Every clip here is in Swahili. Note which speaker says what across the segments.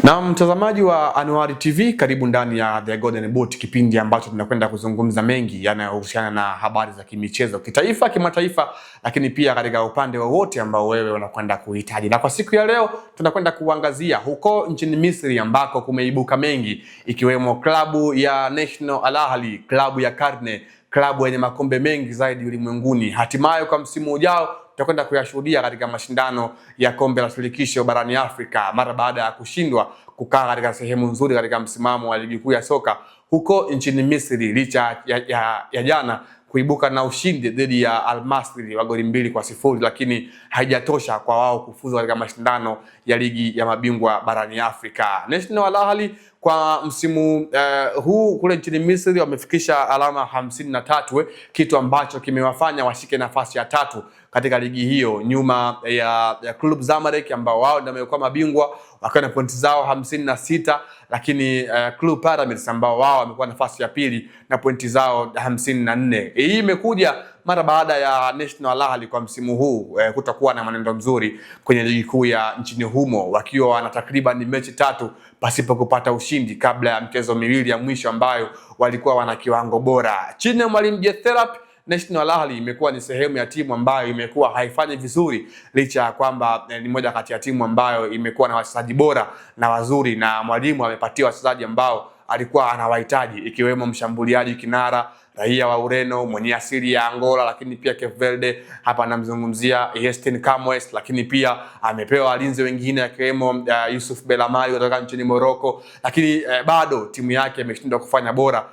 Speaker 1: Na mtazamaji wa Anuari TV, karibu ndani ya The Golden Boot, kipindi ambacho tunakwenda kuzungumza mengi yanayohusiana na habari za kimichezo, kitaifa, kimataifa, lakini pia katika upande wowote ambao wewe unakwenda kuhitaji. Na kwa siku ya leo tunakwenda kuangazia huko nchini Misri ambako kumeibuka mengi, ikiwemo klabu ya National Al Ahly, klabu ya karne, klabu yenye makombe mengi zaidi ulimwenguni. Hatimaye kwa msimu ujao tutakwenda kuyashuhudia katika mashindano ya kombe la shirikisho barani Afrika mara baada ya kushindwa kukaa katika sehemu nzuri katika msimamo wa ligi kuu ya soka huko nchini Misri, licha ya jana kuibuka na ushindi dhidi ya Al Masry wa goli 2-0, lakini haijatosha kwa wao kufuzu katika mashindano ya ligi ya mabingwa barani Afrika. National Al Ahly kwa msimu huu kule nchini Misri wamefikisha alama 53, kitu ambacho kimewafanya washike nafasi ya 3 katika ligi hiyo, nyuma ya Club Zamalek ambao wao ndio wamekuwa mabingwa wakiwa na pointi zao 56, lakini Club Pyramids ambao wao wamekuwa nafasi ya pili na pointi zao 54. Hii imekuja mara baada ya National Al Ahly kwa msimu huu kutakuwa na mwenendo mzuri kwenye ligi kuu ya nchini humo, wakiwa wana takriban mechi 3 pasipo kupata ushindi kabla ya mchezo miwili ya mwisho ambayo walikuwa wana kiwango bora. Chini ya mwalimu Jeterap, National Al Ahly imekuwa ni sehemu ya timu ambayo imekuwa haifanyi vizuri, licha ya kwamba ni moja kati ya timu ambayo imekuwa na wachezaji bora na wazuri, na mwalimu amepatia wachezaji ambao alikuwa anawahitaji, ikiwemo mshambuliaji kinara raia wa Ureno mwenye asili ya Angola lakini pia Cape Verde, hapa namzungumzia Yestin Camões, lakini pia amepewa walinzi wengine akiwemo Yusuf Belamari kutoka nchini Morocco, lakini bado timu yake imeshindwa kufanya bora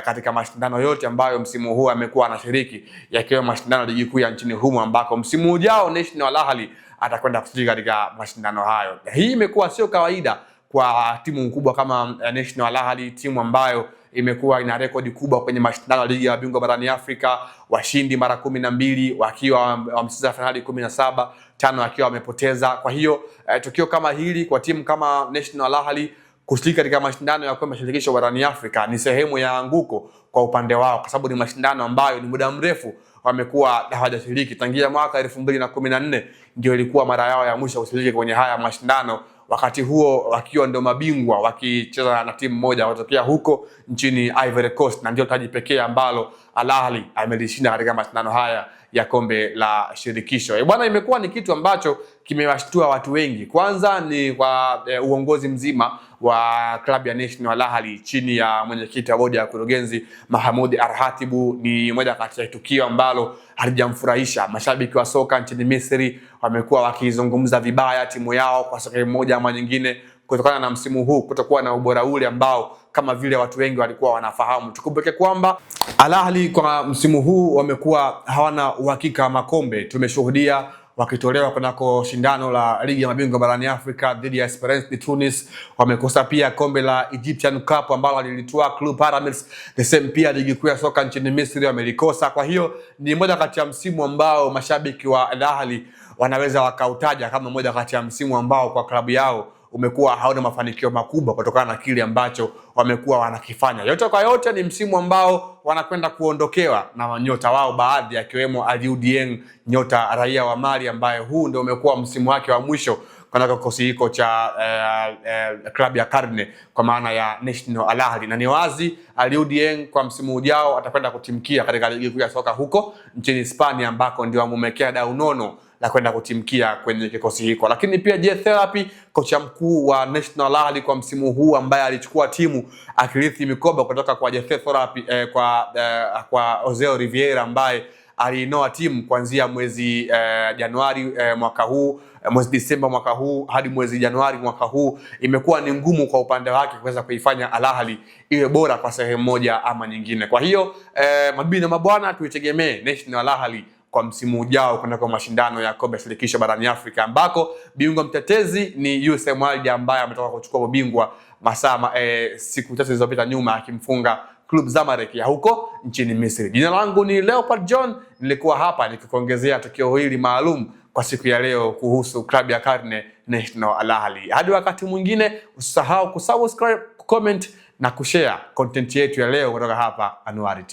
Speaker 1: katika mashindano yote ambayo msimu huu amekuwa anashiriki, yakiwa mashindano ya ligi kuu ya nchini humo, ambako msimu ujao National Al Ahly atakwenda kushiriki katika mashindano hayo. Hii imekuwa sio kawaida kwa timu kubwa kama National Al Ahly, timu ambayo imekuwa ina rekodi kubwa kwenye mashindano ya ligi ya mabingwa barani Afrika, washindi mara 12 wakiwa wamecheza finali 17, 5 wakiwa wamepoteza. Kwa hiyo tukio kama hili kwa timu kama National Al Ahly kushiriki katika mashindano ya kombe la shirikisho barani Afrika ni sehemu ya anguko kwa upande wao, kwa sababu ni mashindano ambayo ni muda mrefu wamekuwa hawajashiriki. Tangia mwaka 2014 ndio ilikuwa mara yao ya mwisho kushiriki kwenye haya mashindano, wakati huo wakiwa ndio mabingwa wakicheza na timu moja kutokea huko nchini Ivory Coast, na ndio taji pekee ambalo Al Ahly amelishinda katika mashindano haya ya kombe la shirikisho. Bwana, imekuwa ni kitu ambacho kimewashtua watu wengi. Kwanza ni kwa uongozi mzima wa klabu ya National Al Ahly chini ya mwenyekiti wa bodi ya kurugenzi Mahmoud Al-Khatibu. Ni moja kati ya tukio ambalo halijamfurahisha mashabiki wa soka nchini Misri. Wamekuwa wakizungumza vibaya timu yao kwa sehemu moja ama nyingine, kutokana na msimu huu kutokuwa na ubora ule ambao kama vile watu wengi walikuwa wanafahamu. Tukumbuke kwamba Al Ahly kwa msimu huu wamekuwa hawana uhakika makombe. Tumeshuhudia wakitolewa kunako shindano la ligi ya mabingwa barani Afrika dhidi ya Esperance de Tunis. Wamekosa pia kombe la Egyptian Cup ambalo alilitoa Club Pyramids. The same pia ligi kuu ya soka nchini Misri wamelikosa. Kwa hiyo ni moja kati ya msimu ambao mashabiki wa Al Ahly wanaweza wakautaja kama moja kati ya msimu ambao kwa klabu yao umekuwa hauna mafanikio makubwa kutokana na kile ambacho wamekuwa wanakifanya. Yote kwa yote ni msimu ambao wanakwenda kuondokewa na nyota wao baadhi, akiwemo Aliou Dieng, nyota raia wa Mali, ambaye huu ndio umekuwa msimu wake wa mwisho kwa kikosi hiko cha klabu ya karne kwa maana ya National Al Ahly. Na ni wazi Aliou Dieng kwa msimu ujao atakwenda kutimkia katika ligi kuu ya soka huko nchini Hispania, ambako ndio amemwekea dau nono la kwenda kutimkia kwenye kikosi hiko. Lakini pia Jeterap, kocha mkuu wa National Al Ahly kwa msimu huu, ambaye alichukua timu akirithi mikoba kutoka kwa Jeterap kwa Jose Riviera, ambaye aliinoa timu kuanzia mwezi Januari mwaka huu, mwezi Disemba mwaka huu hadi mwezi Januari mwaka huu. Imekuwa ni ngumu kwa upande wake kuweza kuifanya Al Ahly iwe bora kwa sehemu moja ama nyingine. Kwa hiyo mabibi na mabwana, tuitegemee National Al Ahly kwa msimu ujao kwenda kwa mashindano ya kombe la shirikisho barani Afrika, ambako bingwa mtetezi ni USM Alger ambaye ametoka kuchukua ubingwa siku 3 zilizopita nyuma, akimfunga Club Zamalek ya huko nchini Misri. Jina langu ni Leopard John, nilikuwa hapa nikikuongezea tukio hili maalum kwa siku ya leo kuhusu klabu ya karne National Al Ahly. Hadi wakati mwingine, usisahau kusubscribe, comment na kushare content yetu ya leo kutoka hapa Anuari TV.